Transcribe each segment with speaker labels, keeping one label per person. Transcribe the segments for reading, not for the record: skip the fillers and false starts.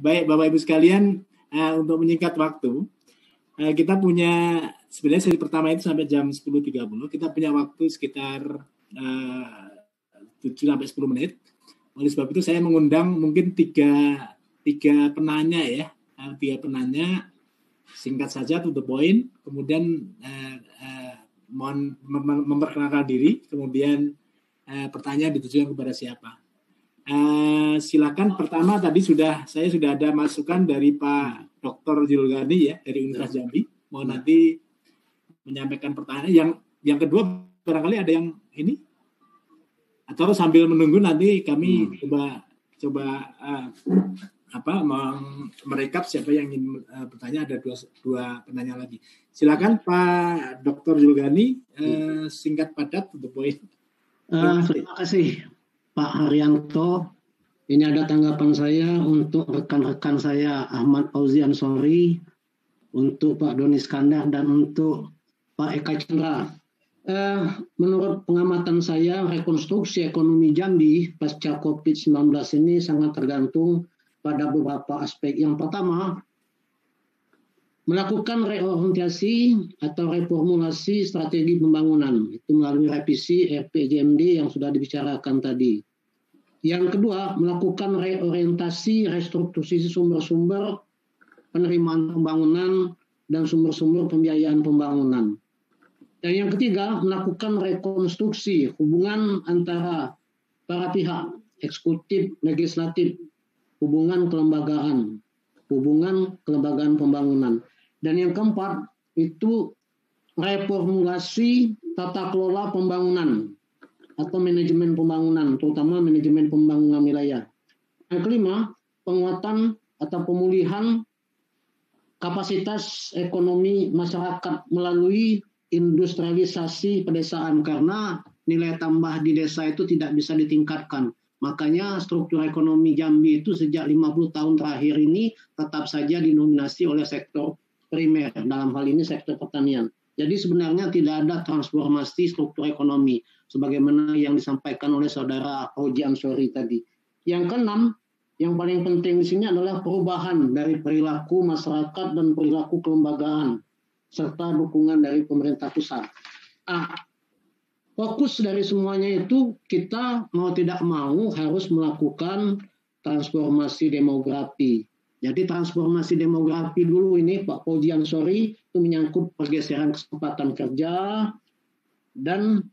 Speaker 1: Baik, Bapak Ibu sekalian, untuk menyingkat waktu, kita punya sebenarnya sesi pertama itu sampai jam 10.30. Kita punya waktu sekitar 7 sampai 10 menit. Oleh sebab itu saya mengundang mungkin tiga penanya ya, tiga penanya singkat saja to the point. Kemudian mohon memperkenalkan diri, kemudian pertanyaan ditujukan kepada siapa. Silakan. Pertama tadi saya sudah ada masukan dari Pak Dr. Julgani ya dari Universitas Jambi. Mau nanti menyampaikan pertanyaan. Yang kedua barangkali ada yang ini atau sambil menunggu nanti kami coba merekap siapa yang ingin bertanya. Ada dua penanya lagi. Silakan Pak Dr. Julgani, singkat padat to the point.
Speaker 2: Terima kasih Pak Haryanto. Ini ada tanggapan saya untuk rekan-rekan saya Ahmad Fauzi Ansori, untuk Pak Doni Iskandar, dan untuk Pak Eka Chandra. Menurut pengamatan saya, rekonstruksi ekonomi Jambi pasca COVID-19 ini sangat tergantung pada beberapa aspek. Yang pertama, melakukan reorientasi atau reformulasi strategi pembangunan, itu melalui revisi RPJMD yang sudah dibicarakan tadi. Yang kedua, melakukan reorientasi restrukturasi sumber-sumber penerimaan pembangunan dan sumber-sumber pembiayaan pembangunan. Dan yang ketiga, melakukan rekonstruksi hubungan antara para pihak, eksekutif, legislatif, hubungan kelembagaan pembangunan. Dan yang keempat, itu reformulasi tata kelola pembangunan atau manajemen pembangunan, terutama manajemen pembangunan wilayah. Yang kelima, penguatan atau pemulihan kapasitas ekonomi masyarakat melalui industrialisasi pedesaan, karena nilai tambah di desa itu tidak bisa ditingkatkan. Makanya struktur ekonomi Jambi itu sejak 50 tahun terakhir ini tetap saja didominasi oleh sektor primer, dalam hal ini sektor pertanian. Jadi sebenarnya tidak ada transformasi struktur ekonomi sebagaimana yang disampaikan oleh saudara Fauzi Ansori tadi. Yang keenam, yang paling penting di sini adalah perubahan dari perilaku masyarakat dan perilaku kelembagaan serta dukungan dari pemerintah pusat. Fokus dari semuanya itu kita mau tidak mau harus melakukan transformasi demografi. Jadi transformasi demografi dulu ini Pak Fauzi Ansori itu menyangkut pergeseran kesempatan kerja dan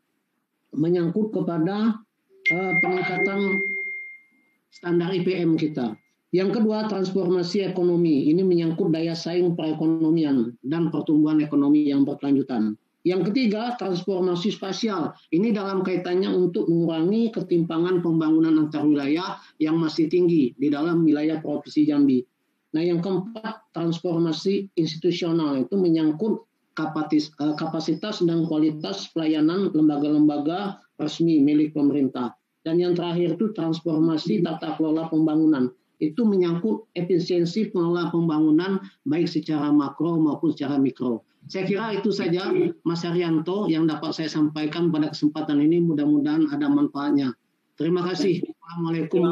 Speaker 2: menyangkut kepada peningkatan standar IPM kita. Yang kedua, transformasi ekonomi. Ini menyangkut daya saing perekonomian dan pertumbuhan ekonomi yang berkelanjutan. Yang ketiga, transformasi spasial. Ini dalam kaitannya untuk mengurangi ketimpangan pembangunan antar wilayah yang masih tinggi di dalam wilayah Provinsi Jambi. Nah, yang keempat, transformasi institusional, itu menyangkut kapasitas dan kualitas pelayanan lembaga-lembaga resmi milik pemerintah. Dan yang terakhir itu transformasi tata kelola pembangunan. Itu menyangkut efisiensi pengelola pembangunan baik secara makro maupun secara mikro. Saya kira itu saja Mas Haryanto yang dapat saya sampaikan pada kesempatan ini, mudah-mudahan ada manfaatnya. Terima kasih. Assalamualaikum.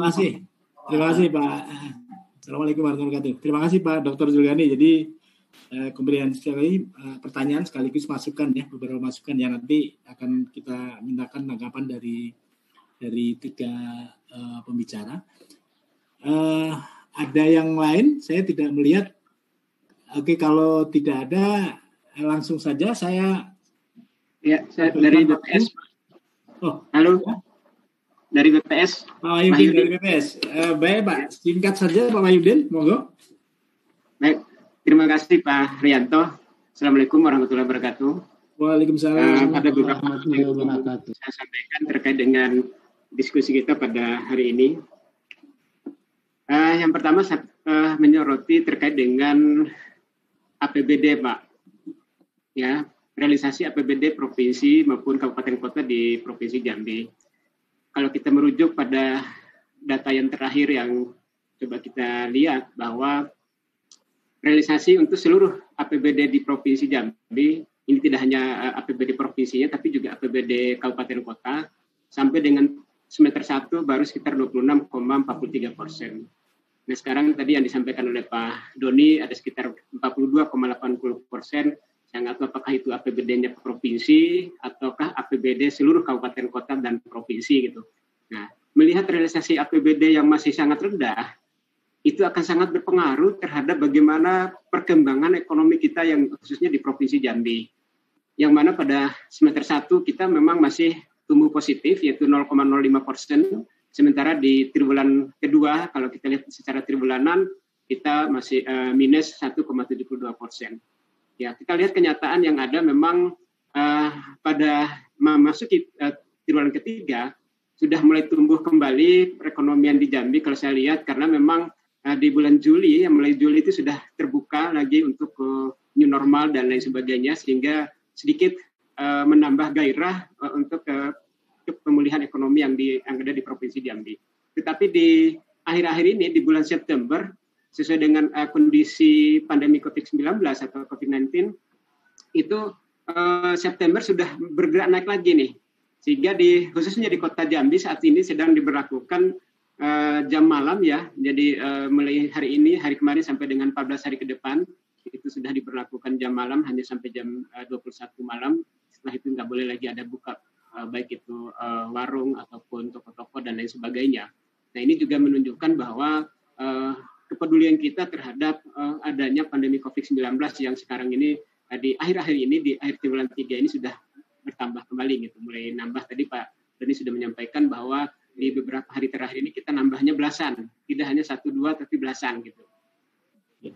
Speaker 1: Terima kasih Pak. Assalamualaikum warahmatullahi wabarakatuh. Terima kasih Pak Dr. Julgani. Jadi komprehensif sekali pertanyaan sekaligus masukan ya, beberapa masukan yang nanti akan kita mintakan tanggapan dari tiga pembicara. Ada yang lain? Saya tidak melihat. Oke, kalau tidak ada langsung saja saya.
Speaker 3: Ya, saya dari BPS.
Speaker 1: Oh,
Speaker 3: halo. Dari BPS.
Speaker 1: Pak Wahyudin dari BPS. Baik Pak, singkat saja Pak Wahyudin, monggo.
Speaker 3: Baik, terima kasih Pak Haryanto. Assalamualaikum warahmatullahi wabarakatuh.
Speaker 1: Waalaikumsalam.
Speaker 3: Ada beberapa yang saya sampaikan terkait dengan diskusi kita pada hari ini. Yang pertama saya menyoroti terkait dengan APBD Pak. Ya, realisasi APBD provinsi maupun kabupaten kota di Provinsi Jambi. Kalau kita merujuk pada data yang terakhir yang coba kita lihat bahwa realisasi untuk seluruh APBD di Provinsi Jambi, ini tidak hanya APBD provinsinya tapi juga APBD kabupaten kota, sampai dengan semester 1 baru sekitar 26,43%. Nah sekarang tadi yang disampaikan oleh Pak Doni ada sekitar 42,80%. Saya nggak tahu apakah itu APBD-nya provinsi ataukah APBD seluruh kabupaten kota dan provinsi gitu. Nah melihat realisasi APBD yang masih sangat rendah, itu akan sangat berpengaruh terhadap bagaimana perkembangan ekonomi kita yang khususnya di Provinsi Jambi. Yang mana pada semester 1 kita memang masih tumbuh positif yaitu 0,05%. Sementara di triwulan kedua, kalau kita lihat secara tribulanan, kita masih minus 1,72%. Ya, kita lihat kenyataan yang ada memang pada memasuki triwulan ketiga, sudah mulai tumbuh kembali perekonomian di Jambi kalau saya lihat, karena memang di bulan Juli, mulai Juli itu sudah terbuka lagi untuk new normal dan lain sebagainya, sehingga sedikit menambah gairah untuk pemulihan ekonomi yang ada di Provinsi Jambi. Tetapi di akhir-akhir ini, di bulan September, sesuai dengan kondisi pandemi COVID-19 atau COVID-19, itu September sudah bergerak naik lagi nih. Sehingga khususnya di kota Jambi saat ini sedang diberlakukan jam malam ya. Jadi mulai hari ini, hari kemarin sampai dengan 14 hari ke depan, itu sudah diberlakukan jam malam hanya sampai jam 21 malam. Setelah itu nggak boleh lagi ada buka baik itu warung ataupun toko-toko dan lain sebagainya. Nah ini juga menunjukkan bahwa kepedulian kita terhadap adanya pandemi COVID-19 yang sekarang ini di akhir-akhir ini, di akhir triwulan 3 ini sudah bertambah kembali gitu. Mulai nambah tadi Pak Doni sudah menyampaikan bahwa di beberapa hari terakhir ini kita nambahnya belasan, tidak hanya 1-2 tapi belasan gitu.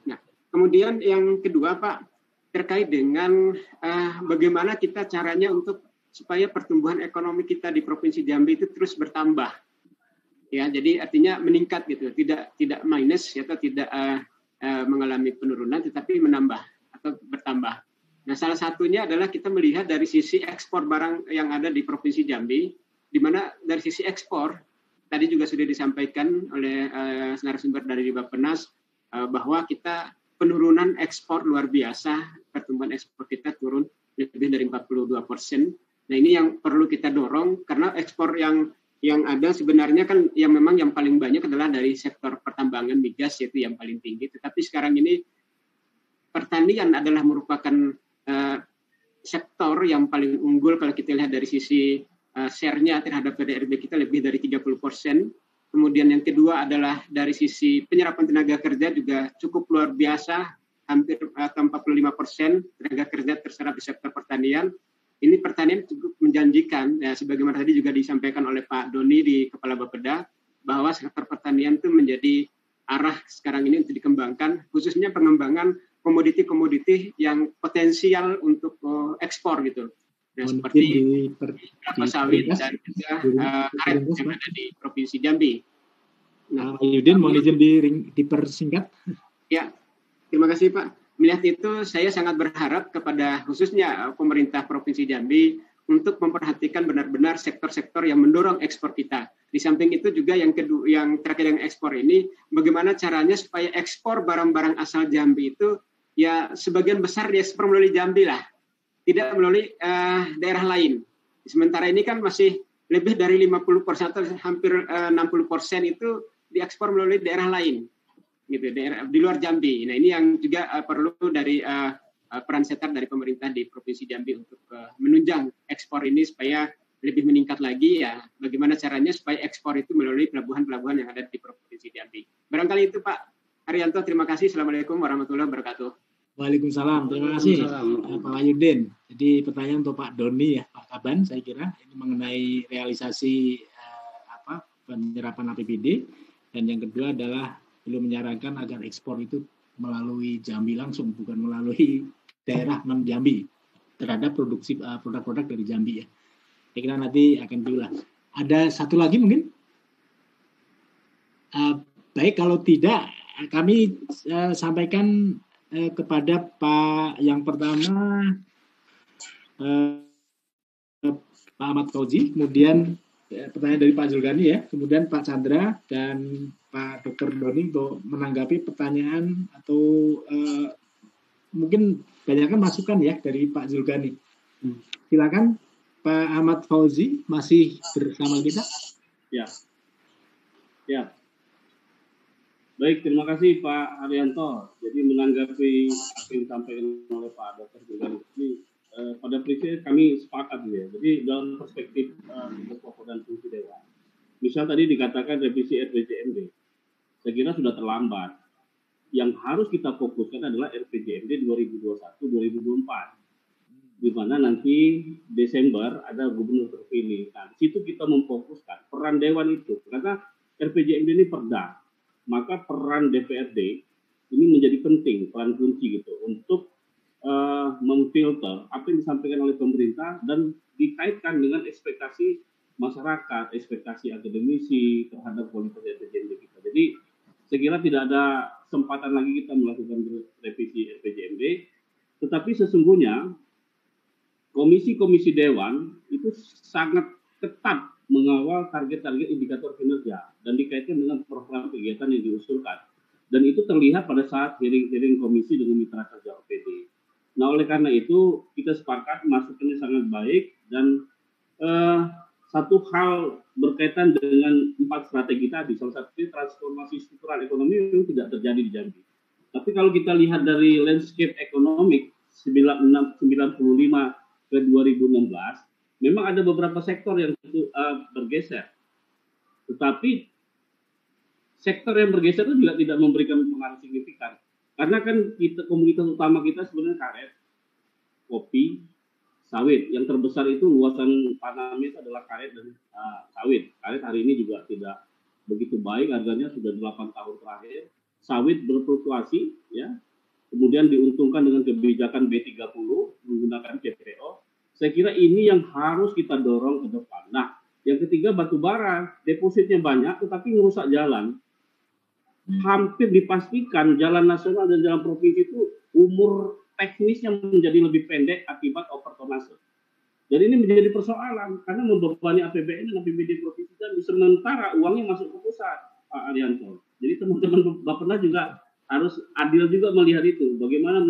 Speaker 3: Nah kemudian yang kedua Pak, terkait dengan bagaimana kita caranya untuk supaya pertumbuhan ekonomi kita di Provinsi Jambi itu terus bertambah, ya. Jadi artinya meningkat gitu, tidak minus atau tidak mengalami penurunan, tetapi menambah atau bertambah. Nah, salah satunya adalah kita melihat dari sisi ekspor barang yang ada di Provinsi Jambi, di mana dari sisi ekspor tadi juga sudah disampaikan oleh narasumber dari Bappenas bahwa kita penurunan ekspor luar biasa, pertumbuhan ekspor kita turun lebih dari 42%. Nah ini yang perlu kita dorong karena ekspor yang ada sebenarnya kan yang memang yang paling banyak adalah dari sektor pertambangan migas yaitu yang paling tinggi. Tetapi sekarang ini pertanian adalah merupakan sektor yang paling unggul kalau kita lihat dari sisi share-nya terhadap PDRB kita lebih dari 30%. Kemudian yang kedua adalah dari sisi penyerapan tenaga kerja juga cukup luar biasa, hampir 45% tenaga kerja terserap di sektor pertanian. Ini pertanian cukup menjanjikan, ya, sebagaimana tadi juga disampaikan oleh Pak Doni di Kepala Bapeda, bahwa sektor pertanian itu menjadi arah sekarang ini untuk dikembangkan, khususnya pengembangan komoditi-komoditi yang potensial untuk ekspor gitu. Nah, seperti kelapa sawit dan juga karet yang ada di Provinsi Jambi.
Speaker 1: Nah, Yudin, mohon izin dipersingkat.
Speaker 3: Ya, terima kasih Pak. Melihat itu, saya sangat berharap kepada khususnya pemerintah Provinsi Jambi untuk memperhatikan benar-benar sektor-sektor yang mendorong ekspor kita. Di samping itu juga yang kedua, yang terkait dengan ekspor ini, bagaimana caranya supaya ekspor barang-barang asal Jambi itu ya sebagian besar diekspor melalui Jambi lah, tidak melalui daerah lain. Sementara ini kan masih lebih dari 50% atau hampir 60% itu diekspor melalui daerah lain. Gitu, daerah di luar Jambi. Nah ini yang juga perlu dari peran serta dari pemerintah di Provinsi Jambi untuk menunjang ekspor ini supaya lebih meningkat lagi ya. Bagaimana caranya supaya ekspor itu melalui pelabuhan-pelabuhan yang ada di Provinsi Jambi. Barangkali itu Pak Haryanto. Terima kasih. Assalamualaikum warahmatullahi wabarakatuh.
Speaker 1: Waalaikumsalam. Terima kasih Pak Wahyudin. Jadi pertanyaan untuk Pak Doni ya, Pak Kaban, saya kira ini mengenai realisasi penyerapan APBD, dan yang kedua adalah belum menyarankan agar ekspor itu melalui Jambi langsung, bukan melalui daerah non Jambi terhadap produksi produk-produk dari Jambi ya. Saya kira nanti akan diulas. Ada satu lagi mungkin? Baik, kalau tidak kami sampaikan kepada Pak yang pertama Pak Ahmad Fauzi, kemudian pertanyaan dari Pak Zulkarni ya, kemudian Pak Chandra dan Pak Dr. Doni untuk menanggapi pertanyaan atau mungkin banyakkan masukan ya dari Pak Zulkarni. Silakan Pak Ahmad Fauzi, masih bersama kita?
Speaker 4: Ya. Baik, terima kasih Pak Haryanto. Jadi menanggapi apa yang disampaikan oleh Pak Dr. Julgani ini, pada prinsipnya kami sepakat ya. Jadi dalam perspektif tugas pokok dan fungsi dewan, misal tadi dikatakan revisi RPJMD, saya kira sudah terlambat. Yang harus kita fokuskan adalah RPJMD 2021-2024, di mana nanti Desember ada gubernur terpilih. Nah, di situ kita memfokuskan peran dewan itu, karena RPJMD ini perda. Maka peran DPRD ini menjadi penting, peran kunci gitu untuk memfilter apa yang disampaikan oleh pemerintah dan dikaitkan dengan ekspektasi masyarakat, ekspektasi akademisi terhadap kualitas RPJMD kita. Jadi saya kira tidak ada kesempatan lagi kita melakukan revisi RPJMD, tetapi sesungguhnya komisi-komisi dewan itu sangat ketat mengawal target-target indikator kinerja dan dikaitkan dengan program kegiatan yang diusulkan. Dan itu terlihat pada saat hearing komisi dengan mitra kerja OPD. Nah, oleh karena itu kita sepakat masukannya sangat baik dan satu hal berkaitan dengan 4 strategi tadi, salah satunya transformasi struktural ekonomi yang tidak terjadi di Jambi. Tapi kalau kita lihat dari landscape ekonomi 1995 ke 2016, memang ada beberapa sektor yang bergeser. Tetapi sektor yang bergeser itu juga tidak memberikan pengaruh signifikan. Karena kan komunitas utama kita sebenarnya karet, kopi, sawit. Yang terbesar itu luasan tanamnya itu adalah karet dan sawit. Karet hari ini juga tidak begitu baik, harganya sudah 8 tahun terakhir. Sawit berfluktuasi, ya. Kemudian diuntungkan dengan kebijakan B30 menggunakan CPO. Saya kira ini yang harus kita dorong ke depan. Nah, yang ketiga batu bara, depositnya banyak tetapi merusak jalan. Hampir dipastikan jalan nasional dan jalan provinsi itu umur teknisnya menjadi lebih pendek akibat overtonnase. Jadi ini menjadi persoalan karena membebani APBN dan APBD provinsi dan sementara uangnya masuk ke pusat, Pak Haryanto. Jadi teman-teman Bappenas juga harus adil juga melihat itu. Bagaimana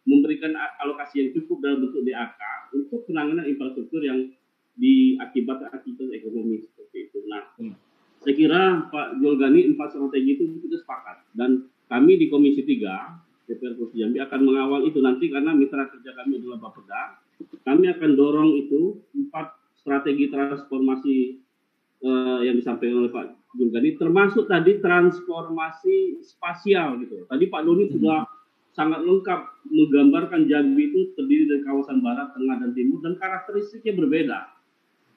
Speaker 4: memberikan alokasi yang cukup dalam bentuk DAK untuk penanganan infrastruktur yang diakibatkan akibat ekonomi seperti itu. Nah, saya kira Pak Julgani 4 strategi itu kita sepakat dan kami di Komisi 3 DPR Provinsi Jambi akan mengawal itu nanti karena mitra kerja kami adalah Bapeda. Kami akan dorong itu 4 strategi transformasi yang disampaikan oleh Pak Julgani, termasuk tadi transformasi spasial gitu. Tadi Pak Doni sudah sangat lengkap menggambarkan Jambi itu terdiri dari kawasan barat, tengah, dan timur dan karakteristiknya berbeda.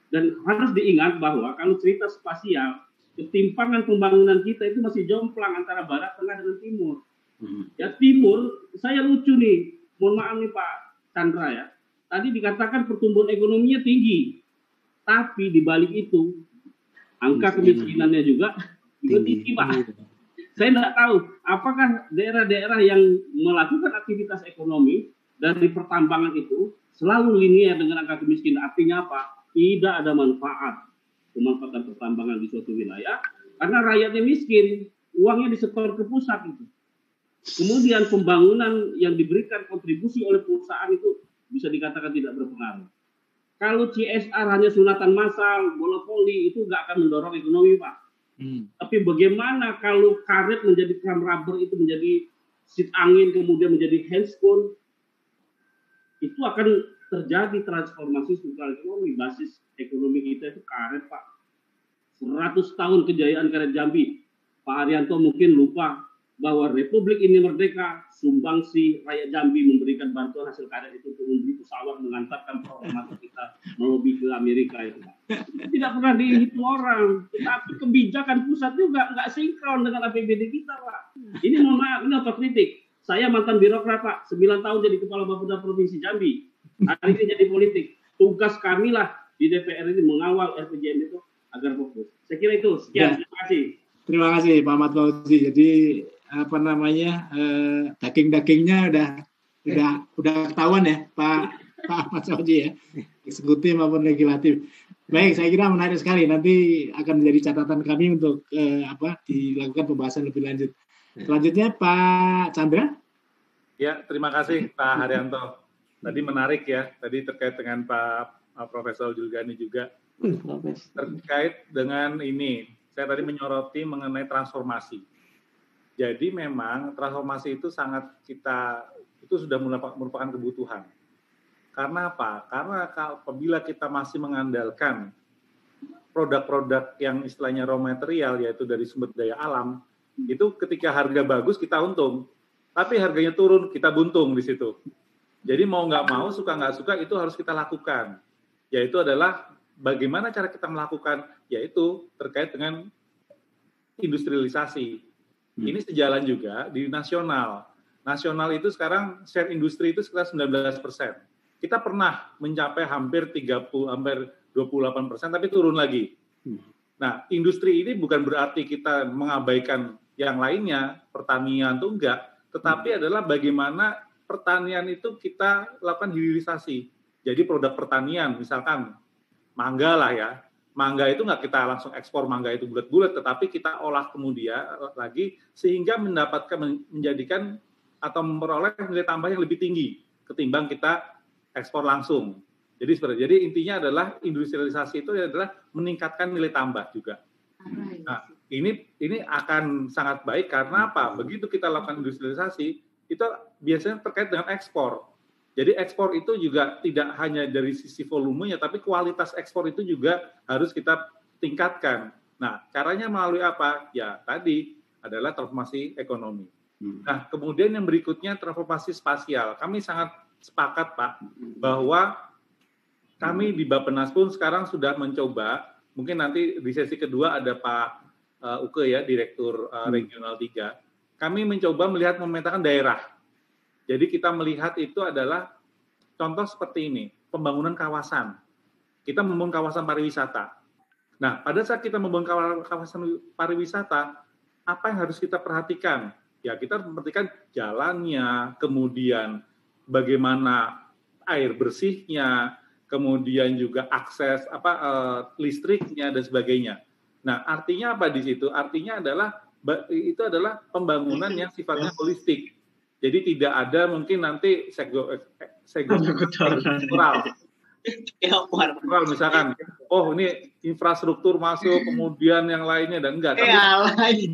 Speaker 4: Dan harus diingat bahwa kalau cerita spasial, ketimpangan pembangunan kita itu masih jomplang antara barat, tengah, dan timur. Ya timur, saya lucu nih, mohon maaf nih Pak Chandra ya. Tadi dikatakan pertumbuhan ekonominya tinggi, tapi di balik itu angka kemiskinannya juga tinggi Pak. Saya tidak tahu apakah daerah-daerah yang melakukan aktivitas ekonomi dari pertambangan itu selalu linear dengan angka kemiskinan. Artinya apa? Tidak ada manfaat pemanfaatan pertambangan di suatu wilayah karena rakyatnya miskin, uangnya disetor ke pusat itu. Kemudian pembangunan yang diberikan kontribusi oleh perusahaan itu bisa dikatakan tidak berpengaruh. Kalau CSR hanya sunatan massal, bola voli itu nggak akan mendorong ekonomi Pak. Tapi bagaimana kalau karet menjadi kram rubber itu menjadi seat angin kemudian menjadi handphone, itu akan terjadi transformasi struktural ekonomi. Basis ekonomi kita itu karet Pak. 100 tahun kejayaan karet Jambi. Pak Haryanto mungkin lupa bahwa Republik ini merdeka, sumbangsi rakyat Jambi memberikan bantuan hasil karet itu untuk membeli pesawat mengantarkan program kita melobi ke Amerika itu Pak. Itu tidak pernah dihitung orang, tetapi kebijakan pusat juga nggak sinkron dengan APBD kita Pak. Ini mohon maaf, ini apa kritik? Saya mantan birokrat Pak, 9 tahun jadi kepala Bapeda Provinsi Jambi. Hari ini jadi politik. Tugas kami lah di DPR ini mengawal RPJMD itu agar fokus. Saya kira itu. Sekian, terima kasih.
Speaker 1: Terima kasih Pak Ahmad Fauzi. Jadi apa namanya daging-dagingnya udah ketahuan ya Pak Ahmad Fauzi ya, eksekutif maupun legislatif. Baik, saya kira menarik sekali. Nanti akan menjadi catatan kami untuk dilakukan pembahasan lebih lanjut. Selanjutnya Pak Chandra.
Speaker 5: Ya, terima kasih Pak Haryanto. Tadi menarik ya, tadi terkait dengan Pak Profesor Julgani juga. Terkait dengan ini, saya tadi menyoroti mengenai transformasi. Jadi memang transformasi itu itu sudah merupakan kebutuhan. Karena apa? Karena apabila kita masih mengandalkan produk-produk yang istilahnya raw material, yaitu dari sumber daya alam, itu ketika harga bagus kita untung, tapi harganya turun kita buntung di situ. Jadi mau nggak mau, suka nggak suka, itu harus kita lakukan. Yaitu adalah bagaimana cara kita melakukan, yaitu terkait dengan industrialisasi. Ini sejalan juga di nasional. Nasional itu sekarang share industri itu sekitar 19%. Kita pernah mencapai hampir 28%, tapi turun lagi. Nah, industri ini bukan berarti kita mengabaikan yang lainnya, pertanian itu enggak, tetapi adalah bagaimana pertanian itu kita lakukan hilirisasi. Jadi produk pertanian, misalkan mangga lah ya, mangga itu nggak kita langsung ekspor mangga itu bulat-bulat, tetapi kita olah kemudian lagi sehingga menjadikan atau memperoleh nilai tambah yang lebih tinggi ketimbang kita ekspor langsung. Jadi intinya adalah industrialisasi itu adalah meningkatkan nilai tambah juga. Nah, ini akan sangat baik karena apa? Begitu kita lakukan industrialisasi, itu biasanya terkait dengan ekspor. Jadi ekspor itu juga tidak hanya dari sisi volumenya, tapi kualitas ekspor itu juga harus kita tingkatkan. Nah, caranya melalui apa? Ya, tadi adalah transformasi ekonomi. Nah, kemudian yang berikutnya transformasi spasial. Kami sangat sepakat, Pak, bahwa kami di Bappenas pun sekarang sudah mencoba, mungkin nanti di sesi kedua ada Pak Uke ya, Direktur Regional 3. Kami mencoba melihat memetakan daerah. Jadi kita melihat itu adalah contoh seperti ini, pembangunan kawasan. Kita membangun kawasan pariwisata. Nah, pada saat kita membangun kawasan pariwisata, apa yang harus kita perhatikan? Ya, kita memperhatikan jalannya, kemudian bagaimana air bersihnya, kemudian juga akses listriknya dan sebagainya. Nah, artinya apa di situ? Artinya itu adalah pembangunan yang sifatnya holistik. Jadi tidak ada mungkin nanti sektoral. Misalkan, ini infrastruktur masuk, kemudian yang lainnya dan enggak. Tapi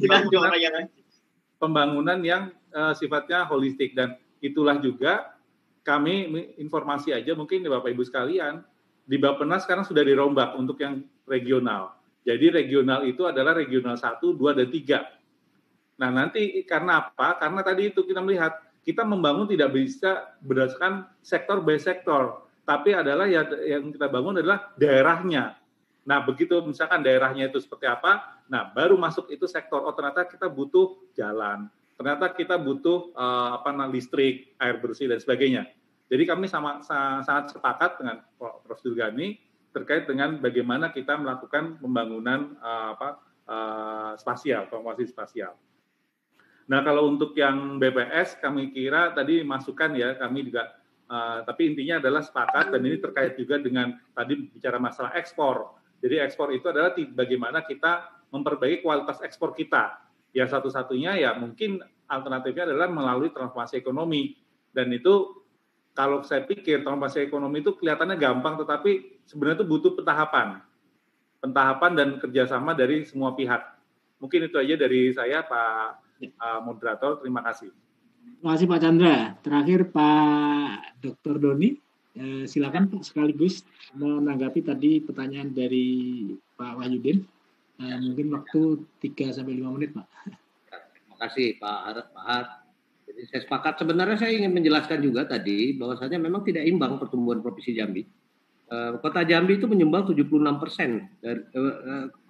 Speaker 5: pembangunan yang sifatnya holistik, dan itulah juga kami informasi aja mungkin Bapak Ibu sekalian, di Bappenas sekarang sudah dirombak untuk yang regional. Jadi regional itu adalah regional 1, 2, dan 3. Nah, nanti karena apa? Karena tadi itu kita melihat, kita membangun tidak bisa berdasarkan sektor by sektor, tapi adalah yang kita bangun adalah daerahnya. Nah, begitu misalkan daerahnya itu seperti apa, nah baru masuk itu sektor, ternyata kita butuh jalan, ternyata kita butuh listrik, air bersih, dan sebagainya. Jadi kami sangat sepakat dengan Prof. Julgani terkait dengan bagaimana kita melakukan pembangunan spasial, transformasi spasial. Nah, kalau untuk yang BPS, kami kira tadi masukan ya, kami juga, tapi intinya adalah sepakat, dan ini terkait juga dengan tadi bicara masalah ekspor. Jadi ekspor itu adalah bagaimana kita memperbaiki kualitas ekspor kita. Ya, satu-satunya ya mungkin alternatifnya adalah melalui transformasi ekonomi. Dan itu kalau saya pikir transformasi ekonomi itu kelihatannya gampang, tetapi sebenarnya itu butuh pentahapan dan kerjasama dari semua pihak. Mungkin itu aja dari saya, Pak moderator, terima kasih.
Speaker 1: Terima kasih Pak Chandra. Terakhir Pak Dr. Doni, silakan Pak sekaligus menanggapi tadi pertanyaan dari Pak Wahyudin. Mungkin waktu 3-5 menit, Pak.
Speaker 6: Terima kasih Pak Harad. Jadi saya sepakat. Sebenarnya saya ingin menjelaskan juga tadi bahwasanya memang tidak imbang pertumbuhan Provinsi Jambi. Kota Jambi itu menyumbang 76%.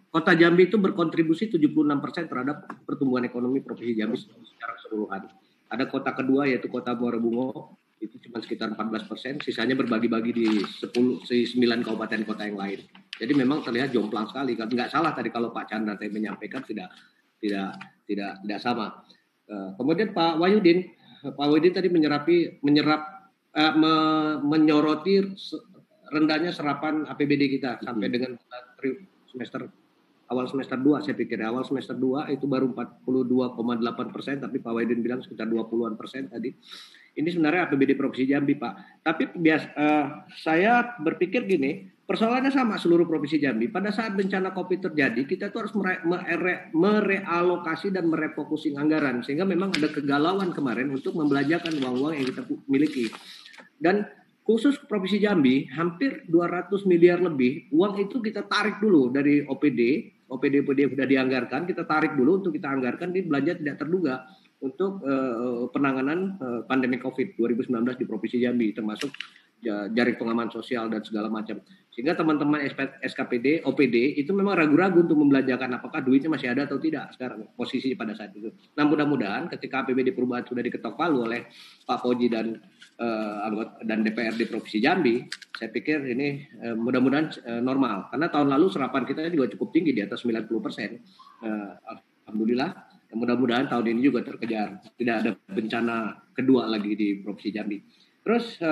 Speaker 6: Kota Jambi itu berkontribusi 76% terhadap pertumbuhan ekonomi Provinsi Jambi secara keseluruhan. Ada kota kedua yaitu Kota Muara Bungo, itu cuma sekitar 14%, sisanya berbagi-bagi di 9 kabupaten kota yang lain. Jadi memang terlihat jomplang sekali. Nggak salah tadi kalau Pak Chandra tadi menyampaikan tidak sama. Kemudian Pak Wahyudin tadi menyoroti rendahnya serapan APBD kita sampai dengan awal semester 2, saya pikir awal semester 2 itu baru 42,8%, tapi Pak Wahyudin bilang sekitar 20-an% tadi. Ini sebenarnya APBD Provinsi Jambi, Pak. Tapi saya berpikir gini, Persoalannya sama seluruh provinsi Jambi. Pada saat bencana COVID terjadi, kita tuh harus merealokasi dan merefocusing anggaran. Sehingga memang ada kegalauan kemarin untuk membelanjakan uang-uang yang kita miliki. Dan khusus Provinsi Jambi, hampir 200 miliar lebih, uang itu kita tarik dulu dari OPD sudah dianggarkan, kita tarik dulu untuk kita anggarkan di belanja tidak terduga untuk penanganan pandemi COVID 2019 di Provinsi Jambi, termasuk jaring pengaman sosial dan segala macam. Sehingga teman-teman SKPD, OPD itu memang ragu-ragu untuk membelanjakan apakah duitnya masih ada atau tidak sekarang posisi pada saat itu. Nah mudah-mudahan ketika APBD perubahan sudah diketok palu oleh Pak Fauji dan anggota dan DPRD Provinsi Jambi, saya pikir ini mudah-mudahan normal. Karena tahun lalu serapan kita juga cukup tinggi di atas 90%. Alhamdulillah. Mudah-mudahan tahun ini juga terkejar. Tidak ada bencana kedua lagi di Provinsi Jambi. Terus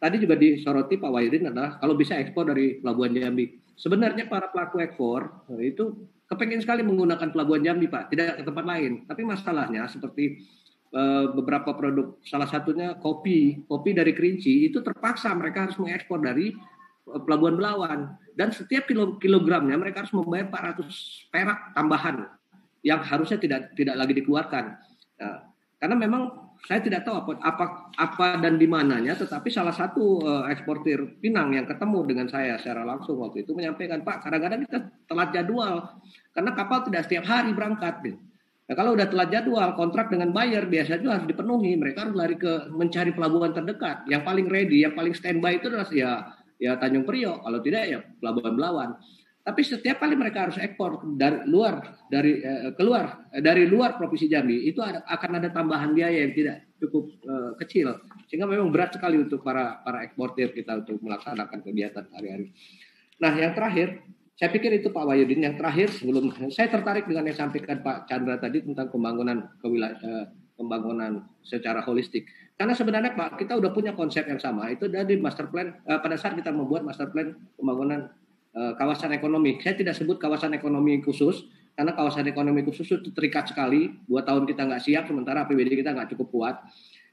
Speaker 6: tadi juga disoroti Pak Wahyudin adalah kalau bisa ekspor dari Pelabuhan Jambi. Sebenarnya para pelaku ekspor itu kepengen sekali menggunakan Pelabuhan Jambi, Pak, tidak ke tempat lain. Tapi masalahnya seperti beberapa produk, salah satunya kopi dari Kerinci itu terpaksa mereka harus mengekspor dari Pelabuhan Belawan dan setiap kilogramnya mereka harus membayar 400 perak tambahan yang harusnya tidak lagi dikeluarkan. Nah, karena memang saya tidak tahu apa dan di mananya, tetapi salah satu eksportir Pinang yang ketemu dengan saya secara langsung waktu itu menyampaikan, Pak, kadang-kadang kita telat jadwal karena kapal tidak setiap hari berangkat. Nah, kalau udah telat jadwal, kontrak dengan buyer biasanya harus dipenuhi. Mereka harus lari ke mencari pelabuhan terdekat. Yang paling ready, yang paling standby itu adalah ya Tanjung Priok. Kalau tidak ya Pelabuhan Belawan. Tapi setiap kali mereka harus ekspor keluar dari luar Provinsi Jambi, itu akan ada tambahan biaya yang tidak cukup kecil, sehingga memang berat sekali untuk para eksportir kita untuk melaksanakan kegiatan hari-hari. Nah, yang terakhir, saya pikir itu Pak Wahyudin. Yang terakhir, sebelum saya tertarik dengan yang disampaikan Pak Chandra tadi tentang pembangunan secara holistik. Karena sebenarnya Pak, kita udah punya konsep yang sama. Itu dari master plan pada saat kita membuat master plan pembangunan kawasan ekonomi. Saya tidak sebut kawasan ekonomi khusus karena kawasan ekonomi khusus itu terikat sekali. 2 tahun kita nggak siap, sementara APBD kita nggak cukup kuat.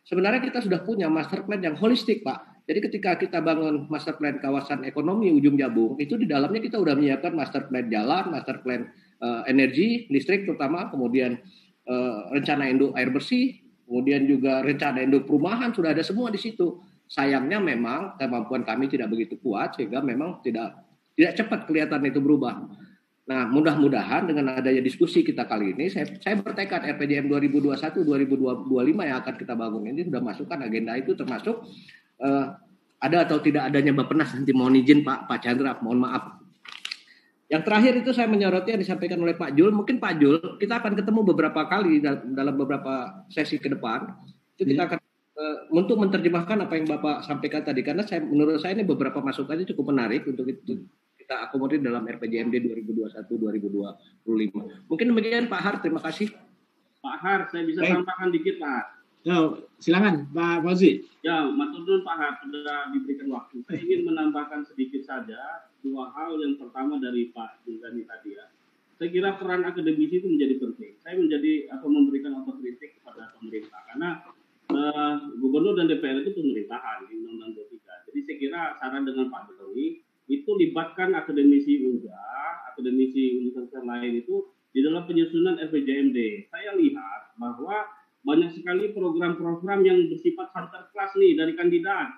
Speaker 6: Sebenarnya kita sudah punya master plan yang holistik, Pak. Jadi ketika kita bangun master plan kawasan ekonomi Ujung Jabung, itu di dalamnya kita sudah menyiapkan master plan jalan, master plan energi, listrik terutama, kemudian rencana induk air bersih, kemudian juga rencana induk perumahan, sudah ada semua di situ. Sayangnya memang kemampuan kami tidak begitu kuat, sehingga memang tidak cepat kelihatan itu berubah. Nah, mudah-mudahan dengan adanya diskusi kita kali ini, saya bertekad RPJM 2021-2025 yang akan kita bangun ini sudah masukkan agenda itu, termasuk ada atau tidak adanya Bappenas. Nanti mohon izin Pak Chandra, mohon maaf. Yang terakhir itu saya menyoroti yang disampaikan oleh Pak Jul. Mungkin Pak Jul, kita akan ketemu beberapa kali dalam beberapa sesi ke depan. Itu kita akan untuk menerjemahkan apa yang Bapak sampaikan tadi, karena menurut saya ini beberapa masukannya cukup menarik untuk itu kita akomodir dalam RPJMD 2021-2025. Mungkin demikian Pak Har, terima kasih.
Speaker 4: Pak Har, saya bisa tambahkan dikit Pak.
Speaker 1: Ya, silakan Pak Fauzi.
Speaker 4: Ya, matur nuwun Pak Har, sudah diberikan waktu. Saya ingin menambahkan sedikit saja 2 hal. Yang pertama dari Pak Julgani tadi ya. Saya kira peran akademisi itu menjadi penting. Saya memberikan otokritik kepada pemerintah karena Gubernur dan DPR itu pemerintahan di Undang-Undang 23. Jadi saya kira saran dengan Pak Jokowi itu libatkan akademisi akademisi universitas lain itu di dalam penyusunan RPJMD. Saya lihat bahwa banyak sekali program-program yang bersifat sinterklas nih dari kandidat.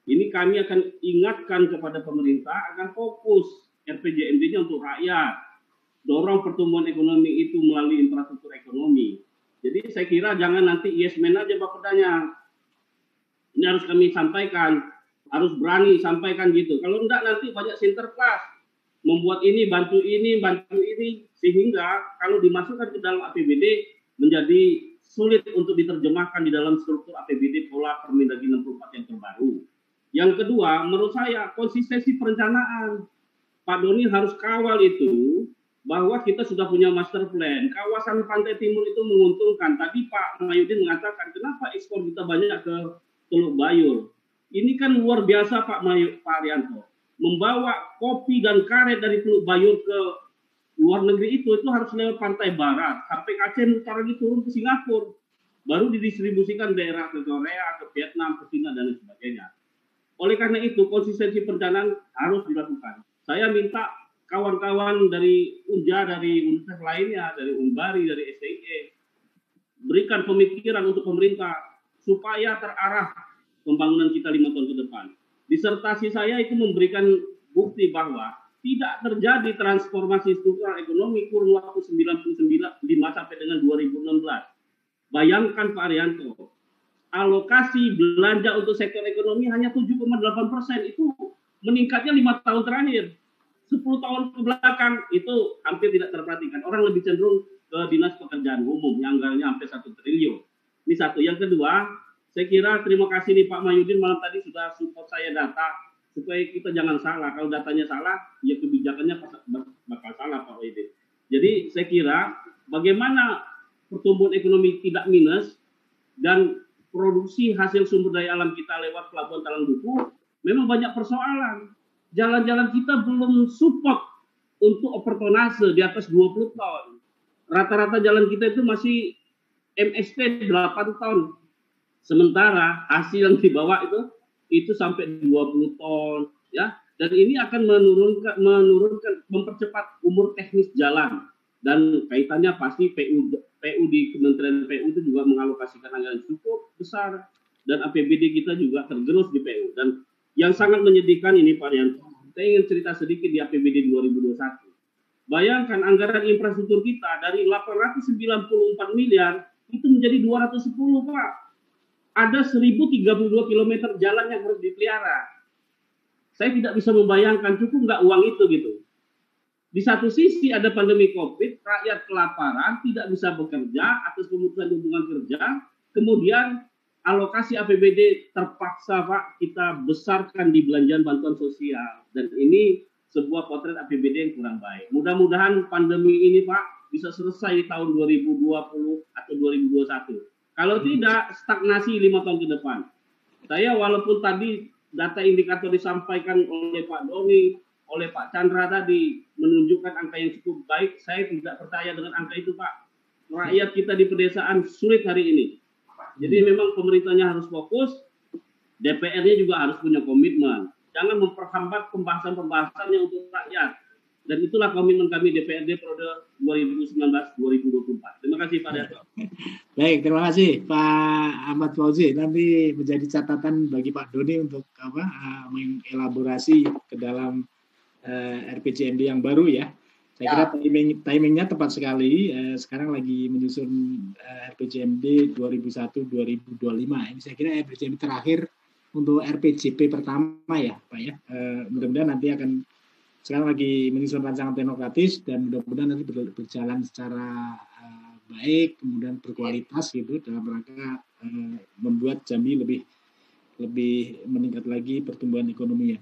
Speaker 4: Ini kami akan ingatkan kepada pemerintah agar fokus RPJMD-nya untuk rakyat. Dorong pertumbuhan ekonomi itu melalui infrastruktur ekonomi. Jadi saya kira jangan nanti yes man aja Bapedanya. Ini harus kami sampaikan, harus berani sampaikan gitu. Kalau enggak nanti banyak sinterklas, membuat ini, bantu ini, sehingga kalau dimasukkan ke dalam APBD menjadi sulit untuk diterjemahkan di dalam struktur APBD pola Permendagri 64 yang terbaru. Yang kedua, menurut saya konsistensi perencanaan. Pak Doni harus kawal itu, bahwa kita sudah punya master plan. Kawasan Pantai Timur itu menguntungkan. Tadi Pak Wahyudin mengatakan, kenapa ekspor kita banyak ke Teluk Bayur? Ini kan luar biasa Pak Arianto. Membawa kopi dan karet dari Teluk Bayur ke luar negeri itu harus lewat pantai barat. Sampai Aceh Utara turun ke Singapura. Baru didistribusikan daerah ke Korea, ke Vietnam, ke China, dan sebagainya. Oleh karena itu, konsistensi perencanaan harus dilakukan. Saya minta kawan-kawan dari UNJA, dari universitas lainnya, dari Unbari, dari STIE, berikan pemikiran untuk pemerintah supaya terarah pembangunan kita 5 tahun ke depan. Disertasi saya itu memberikan bukti bahwa tidak terjadi transformasi struktural ekonomi kurun waktu 1995 sampai dengan 2016. Bayangkan Pak Arianto, alokasi belanja untuk sektor ekonomi hanya 7,8%, itu meningkatnya 5 tahun terakhir. 10 tahun ke belakang itu hampir tidak terperhatikan. Orang lebih cenderung ke dinas pekerjaan umum yang anggarannya hampir 1 triliun. Ini satu. Yang kedua, saya kira terima kasih nih Pak Mahyudin malam tadi sudah support saya data supaya kita jangan salah. Kalau datanya salah, ya kebijakannya bakal salah Pak Mahyudin. Jadi saya kira bagaimana pertumbuhan ekonomi tidak minus dan produksi hasil sumber daya alam kita lewat pelabuhan Talang Duku memang banyak persoalan. Jalan-jalan kita belum support untuk overtonase di atas 20 ton. Rata-rata jalan kita itu masih MST 8 ton. Sementara hasil yang dibawa itu sampai 20 ton, ya. Dan ini akan menurunkan mempercepat umur teknis jalan. Dan kaitannya pasti PU di Kementerian PU itu juga mengalokasikan anggaran cukup besar, dan APBD kita juga tergerus di PU. Dan yang sangat menyedihkan ini Pak Rianto, saya ingin cerita sedikit di APBD 2021. Bayangkan anggaran infrastruktur kita dari 894 miliar itu menjadi 210 Pak. Ada 1032 km jalan yang harus dipelihara. Saya tidak bisa membayangkan cukup nggak uang itu gitu. Di satu sisi ada pandemi COVID, rakyat kelaparan, tidak bisa bekerja atas pemutusan hubungan kerja, kemudian alokasi APBD terpaksa Pak kita besarkan di belanjaan bantuan sosial, dan ini sebuah potret APBD yang kurang baik. Mudah-mudahan pandemi ini Pak bisa selesai di tahun 2020 atau 2021. Kalau tidak, stagnasi 5 tahun ke depan. Saya walaupun tadi data indikator disampaikan oleh Pak Doni, oleh Pak Chandra tadi menunjukkan angka yang cukup baik, saya tidak percaya dengan angka itu Pak. Rakyat kita di pedesaan sulit hari ini. Jadi memang pemerintahnya harus fokus, DPR-nya juga harus punya komitmen. Jangan memperhambat pembahasan-pembahasannya untuk rakyat. Dan itulah komitmen kami DPRD periode 2019-2024. Terima kasih Pak Dato.
Speaker 1: Baik, terima kasih Pak Ahmad Fauzi. Nanti menjadi catatan bagi Pak Doni untuk mengelaborasi ke dalam RPJMD yang baru ya. Saya kira timingnya tepat sekali. Sekarang lagi menyusun RPJMD 2001-2025. Ini saya kira RPJMD terakhir untuk RPJP pertama ya Pak ya. Mudah-mudahan nanti akan sekarang lagi menyusun rancangan teknokratis dan mudah-mudahan nanti berjalan secara baik, kemudian berkualitas gitu dalam rangka membuat Jambi lebih meningkat lagi pertumbuhan ekonominya.